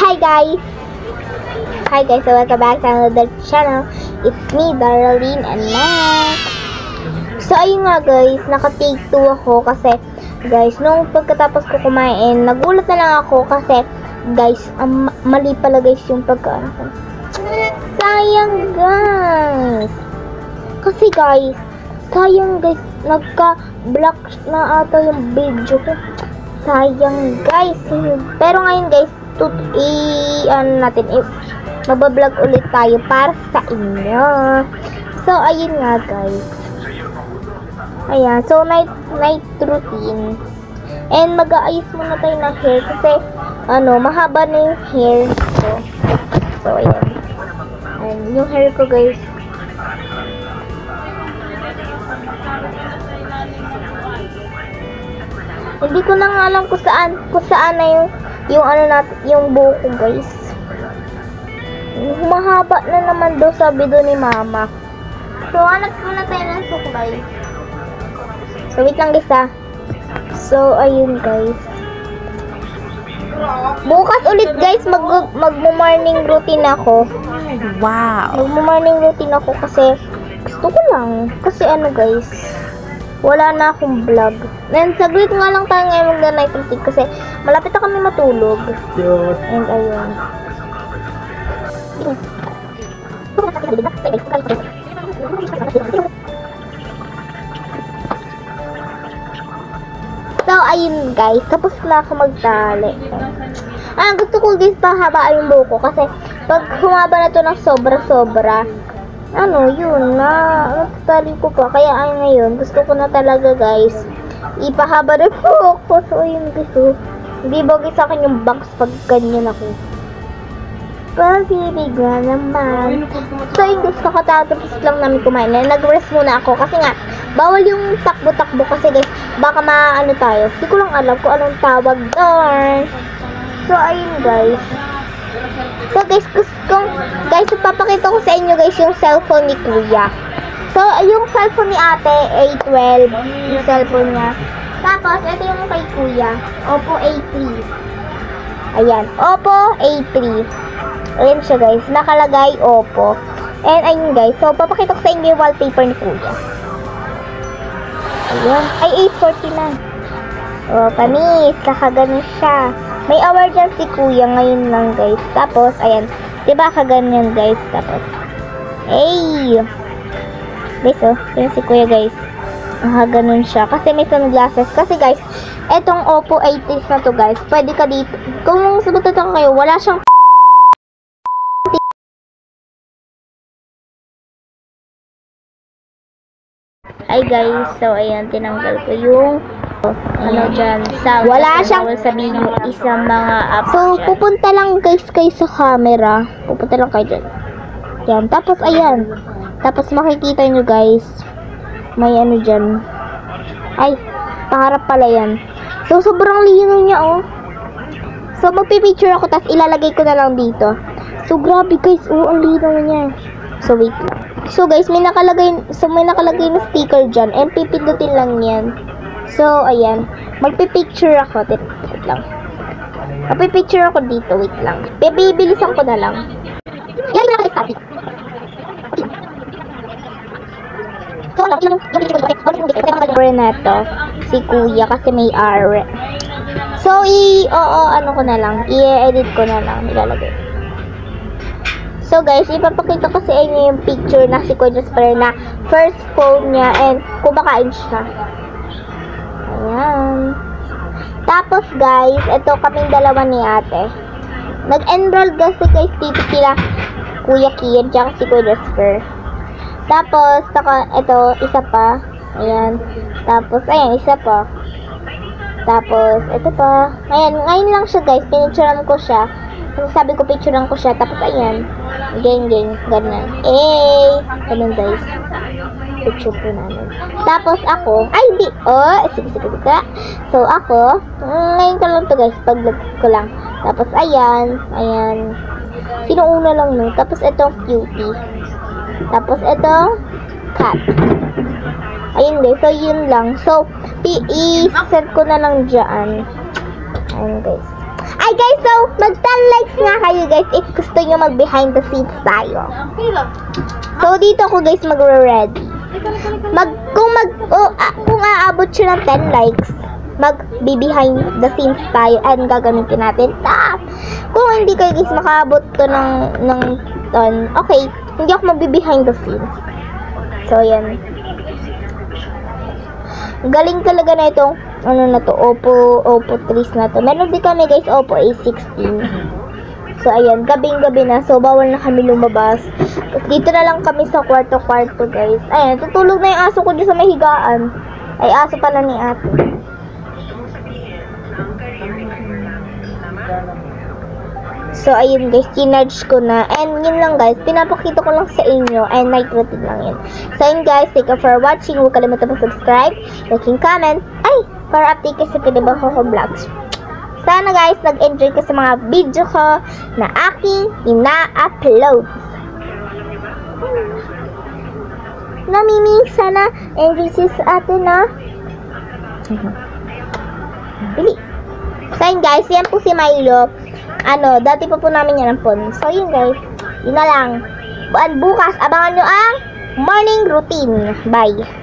Hi guys! So welcome back to another channel. It's me, Darlene and Max. So ayun nga guys, naka-take 2 ako kasi guys, nung pagkatapos ko kumain, nagulat na lang ako kasi guys, mali pala guys yung pagkain ko. Sayang guys! Kasi guys, sayang guys, nagka-block na ata yung video ko. Sayang guys. Pero ngayon guys, magbablog ulit tayo para sa inyo. So ayun nga guys. Ayan, so night routine. And mag-aayos muna tayo ng hair kasi mahaba na yung hair ko. So ayan. And yung hair ko guys. Hindi ko na nga alam kung saan na yung buhok ko guys. Humahaba na naman daw, sabi doon ni mama. So hanap muna tayo ng suklay. So wait lang guys ha. So ayun guys. Bukas ulit guys mag-morning routine ako. Wow. Mag-morning routine ako kasi gusto ko lang. Kasi guys, wala na akong vlog. Then, saglit nga lang tayo ngayon mag-night routine kasi malapit na kami matulog. And, ayun. So, ayun guys. Tapos na ako magtali. Gusto ko guys pahabaan yung buhok ko kasi pag humaba na to ng sobra-sobra, yun, natatali ko pa. Kaya ngayon, gusto ko na talaga guys, ipahaba rin po ako. So, ayun guys, hindi bagay sa akin yung box pag ganyan ako. Pag-ibigla naman. So, ayun guys, kakatapos lang namin kumain. Nag-rest muna ako kasi nga, bawal yung takbo-takbo kasi guys, baka tayo. Hindi ko lang alam kung anong tawag doon. So, ayun guys. So guys, ipapakita ko sa inyo guys yung cellphone ni kuya. So, yung cellphone ni ate, A12, yung cellphone niya. Tapos, ito yung kay kuya, Oppo A3. Ayan, Oppo A3. Ayan siya guys, nakalagay Oppo. And ayun guys, so papakita ko sa inyo yung wallpaper ni kuya. Ayan, ay 840 na. Panis, nakaganon siya. May award dyan si kuya ngayon lang guys. Tapos, ayan. Diba kaganyan guys. Tapos, guys yun si kuya guys. Nakaganon siya. Kasi may sunglasses. Kasi guys, etong Oppo A3 na to guys. Pwede ka dito. Kung sabutan ka kayo, wala siyang Hi guys. So, ayan. Tinanggal ko yung dyan, sound. Wala siyang sabihin yung isang mga apps. So, pupunta lang guys kayo sa camera. Pupunta lang kayo dyan. Yan. Tapos, ayan. Tapos, makikita nyo guys. May dyan. Ay, paharap pala yan. So, sobrang lino niya, So, magpipicture ako, tapos ilalagay ko na lang dito. So, grabe guys. Ang lino niya. So, wait lang. So, guys, may nakalagay na sticker dyan. And pipindutin lang yan. So, ayan. Magpipicture ako. Wait lang. Magpipicture ako dito. Wait lang. Bibilisan ko na lang. Yan na kayo sabi. So, yung picture ko na to. Si kuya kasi may R. So, ko na lang. I-edit ko na lang. Ilalagay. So, guys, ipapakita ko sa inyo yung picture na si Kuya Jasper na first phone niya and kumakain siya. Ayan. Tapos guys, ito kaming dalawa ni ate. Nag-enroll kasi guys dito sila Kuya Kian tsaka si Kuya Jasper. Tapos, ito, isa pa. Ayan. Tapos, ayan, isa pa. Tapos, ito pa. Ayan, ngayon lang siya guys. Pinicturean ko siya. Sabi ko, picturean ko siya. Tapos, ayan. Ganyan. Ganun guys. Picture po namin. Tapos ako, sige. So ako, ngayon ko lang to guys, pag-vlog ko lang. Tapos ayan. Sino una lang no? Tapos itong cutie. Tapos itong cat. Ayun guys, so yun lang. So, i-set ko na lang dyan. Ayun guys. Ay, Ay guys, so mag-10 likes nga kayo guys if gusto nyo mag behind the scenes tayo. So dito ako guys magre-ready. Kung aabot siya ng 10 likes, mag-behind the scenes tayo and gagamitin natin. Kung hindi kayo guys makaabot to ng okay, hindi ako mag-behind the scenes. So yan. Galing talaga na itong Oppo 3 na to. Meron din kami guys Oppo A16. So ayan, gabing-gabi na. So bawal na kami lumabas. Dito na lang kami sa kwarto-kwarto guys. Ayan, tutulog na yung aso ko dyan sa mahigaan. Ay, aso pala ni ate. So ayun guys, kinarge ko na. And yun lang guys, pinapakita ko lang sa inyo. And night routine lang yun. So yun guys, thank you for watching. Huwag kalimutan mag-subscribe, like and comment. Ay, para update kasi pinibang ko vlogs. Sana guys, nag-enjoy ka sa mga video ko na aking ina-upload. Namiming sana enjoy sa atin na. Bili. So yun guys, yan po si Milo. Dati pa po namin yan ang phone. So yun guys, yun na lang. Bukas, abangan nyo ang morning routine. Bye.